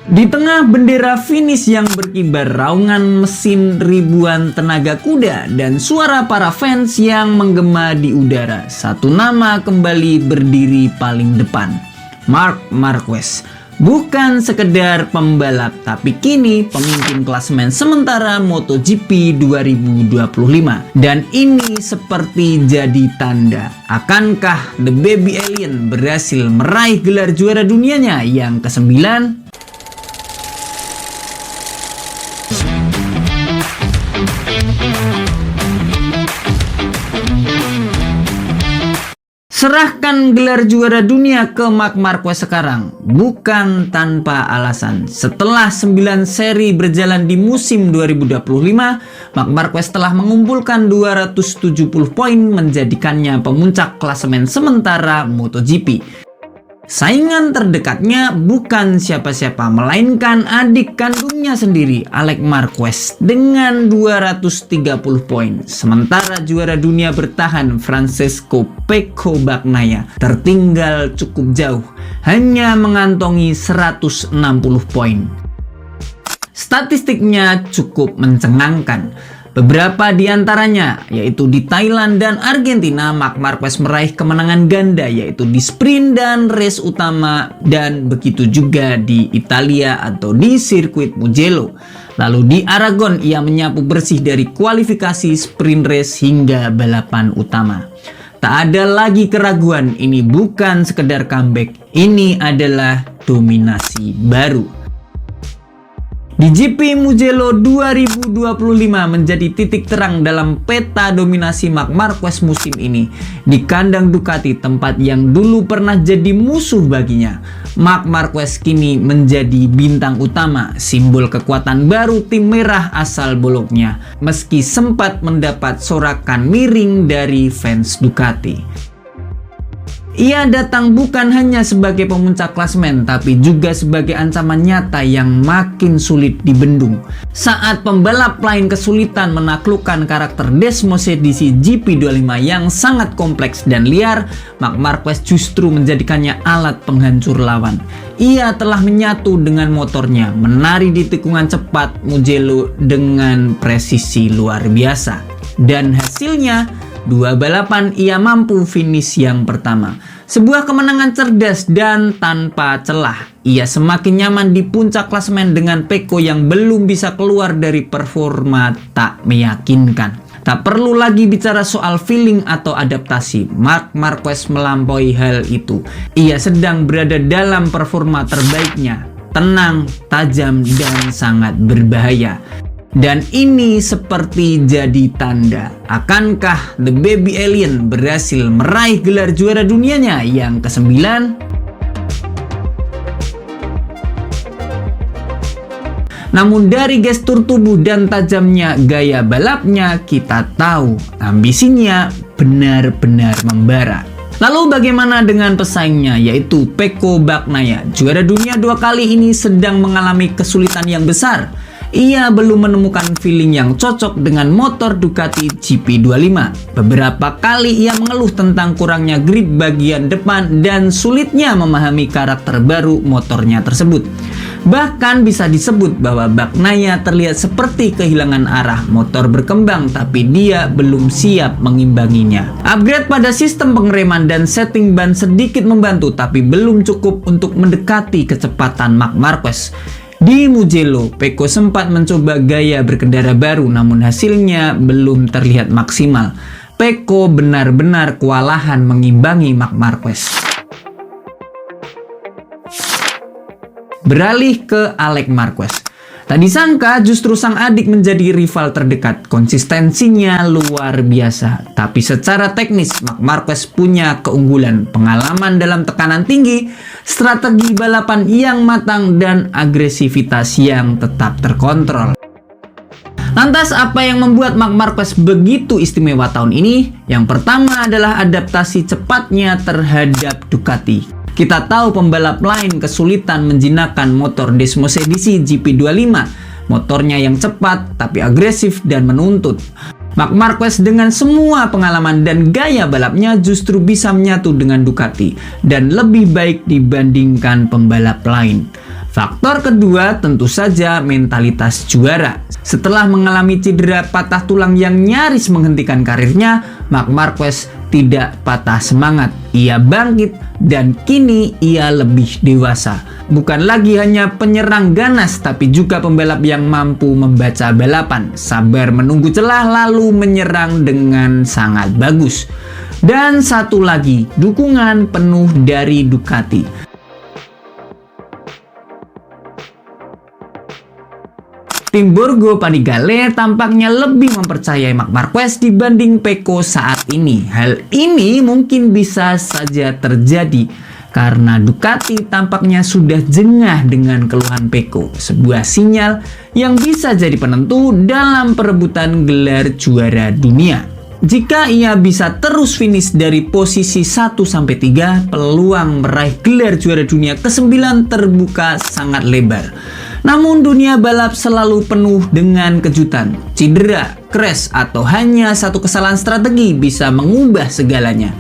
Di tengah bendera finish yang berkibar, raungan mesin ribuan tenaga kuda, dan suara para fans yang menggema di udara, satu nama kembali berdiri paling depan. Marc Marquez. Bukan sekedar pembalap, tapi kini pemimpin klasemen sementara MotoGP 2025. Dan ini seperti jadi tanda, akankah The Baby Alien berhasil meraih gelar juara dunianya yang ke-9? Serahkan gelar juara dunia ke Marc Marquez sekarang, bukan tanpa alasan. Setelah 9 seri berjalan di musim 2025, Marc Marquez telah mengumpulkan 270 poin, menjadikannya pemuncak klasemen sementara MotoGP. Saingan terdekatnya bukan siapa-siapa, melainkan adik kandungnya sendiri, Alex Marquez, dengan 230 poin. Sementara juara dunia bertahan Francesco Pecco Bagnaia tertinggal cukup jauh, hanya mengantongi 160 poin. Statistiknya cukup mencengangkan. Beberapa di antaranya, yaitu di Thailand dan Argentina, Marc Marquez meraih kemenangan ganda, yaitu di sprint dan race utama, dan begitu juga di Italia atau di sirkuit Mugello. Lalu di Aragon, ia menyapu bersih dari kualifikasi, sprint race hingga balapan utama. Tak ada lagi keraguan, ini bukan sekedar comeback, ini adalah dominasi baru. Di GP Mugello 2025 menjadi titik terang dalam peta dominasi Marc Marquez musim ini. Di kandang Ducati, tempat yang dulu pernah jadi musuh baginya, Marc Marquez kini menjadi bintang utama, simbol kekuatan baru tim merah asal Bologna, meski sempat mendapat sorakan miring dari fans Ducati. Ia datang bukan hanya sebagai pemuncak klasemen, tapi juga sebagai ancaman nyata yang makin sulit dibendung. Saat pembalap lain kesulitan menaklukkan karakter Desmosed di GP25 yang sangat kompleks dan liar, Marc Marquez justru menjadikannya alat penghancur lawan. Ia telah menyatu dengan motornya, menari di tikungan cepat Mugello dengan presisi luar biasa. Dan hasilnya, 2 balapan ia mampu finish yang pertama. Sebuah kemenangan cerdas dan tanpa celah. Ia semakin nyaman di puncak klasemen dengan Pecco yang belum bisa keluar dari performa tak meyakinkan. Tak perlu lagi bicara soal feeling atau adaptasi. Marc Marquez melampaui hal itu. Ia sedang berada dalam performa terbaiknya. Tenang, tajam, dan sangat berbahaya. Dan ini seperti jadi tanda, akankah The Baby Alien berhasil meraih gelar juara dunianya yang ke-9? Namun dari gestur tubuh dan tajamnya gaya balapnya, kita tahu ambisinya benar-benar membara. Lalu bagaimana dengan pesaingnya, yaitu Pecco Bagnaia? Juara dunia 2 kali ini sedang mengalami kesulitan yang besar. Ia belum menemukan feeling yang cocok dengan motor Ducati GP25. Beberapa kali ia mengeluh tentang kurangnya grip bagian depan dan sulitnya memahami karakter baru motornya tersebut. Bahkan bisa disebut bahwa Bagnaia terlihat seperti kehilangan arah. Motor berkembang tapi dia belum siap mengimbanginya. Upgrade pada sistem pengereman dan setting ban sedikit membantu, tapi belum cukup untuk mendekati kecepatan Marc Marquez. Di Mugello, Pecco sempat mencoba gaya berkendara baru, namun hasilnya belum terlihat maksimal. Pecco benar-benar kewalahan mengimbangi Marc Marquez. Beralih ke Alex Marquez. Tak disangka justru sang adik menjadi rival terdekat. Konsistensinya luar biasa. Tapi secara teknis, Marc Marquez punya keunggulan, pengalaman dalam tekanan tinggi, strategi balapan yang matang, dan agresivitas yang tetap terkontrol. Lantas apa yang membuat Marc Marquez begitu istimewa tahun ini? Yang pertama adalah adaptasi cepatnya terhadap Ducati. Kita tahu pembalap lain kesulitan menjinakkan motor Desmosed GP25. Motornya yang cepat tapi agresif dan menuntut. Marc Marquez dengan semua pengalaman dan gaya balapnya justru bisa menyatu dengan Ducati dan lebih baik dibandingkan pembalap lain. Faktor kedua tentu saja mentalitas juara. Setelah mengalami cedera patah tulang yang nyaris menghentikan karirnya, Marc Marquez tidak patah semangat. Ia bangkit dan kini ia lebih dewasa. Bukan lagi hanya penyerang ganas, tapi juga pembalap yang mampu membaca balapan, sabar menunggu celah lalu menyerang dengan sangat bagus. Dan satu lagi, dukungan penuh dari Ducati. Tim Borgo Panigale tampaknya lebih mempercayai Marc Marquez dibanding Pecco saat ini. Hal ini mungkin bisa saja terjadi karena Ducati tampaknya sudah jengah dengan keluhan Pecco, sebuah sinyal yang bisa jadi penentu dalam perebutan gelar juara dunia. Jika ia bisa terus finish dari posisi 1-3, peluang meraih gelar juara dunia ke-9 terbuka sangat lebar. Namun dunia balap selalu penuh dengan kejutan. Cedera, crash, atau hanya satu kesalahan strategi bisa mengubah segalanya.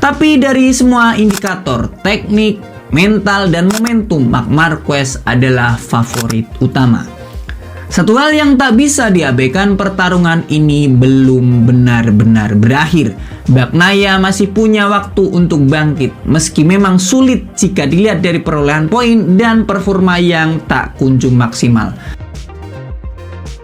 Tapi dari semua indikator, teknik, mental, dan momentum, Marc Marquez adalah favorit utama. Satu hal yang tak bisa diabaikan, pertarungan ini belum benar-benar berakhir. Bagnaia masih punya waktu untuk bangkit, meski memang sulit jika dilihat dari perolehan poin dan performa yang tak kunjung maksimal.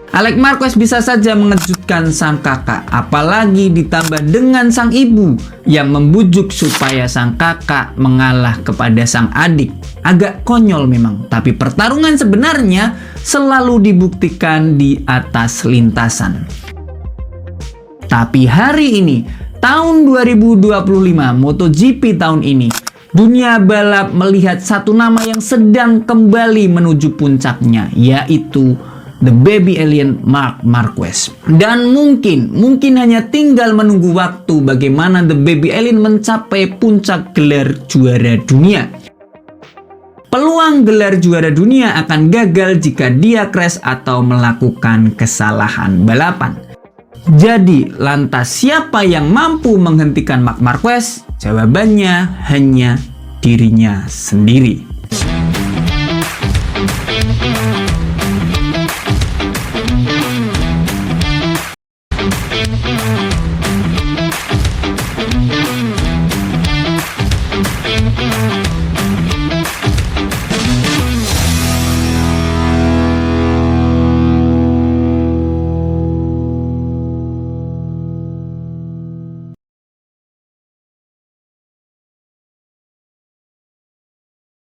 Alex Marquez bisa saja mengejutkan sang kakak, apalagi ditambah dengan sang ibu yang membujuk supaya sang kakak mengalah kepada sang adik. Agak konyol memang, tapi pertarungan sebenarnya selalu dibuktikan di atas lintasan. Tapi hari ini, tahun 2025, MotoGP tahun ini, dunia balap melihat satu nama yang sedang kembali menuju puncaknya, yaitu The Baby Alien Marc Marquez. Dan mungkin hanya tinggal menunggu waktu bagaimana The Baby Alien mencapai puncak gelar juara dunia. Peluang gelar juara dunia akan gagal jika dia crash atau melakukan kesalahan balapan. Jadi, lantas siapa yang mampu menghentikan Marc Marquez? Jawabannya hanya dirinya sendiri.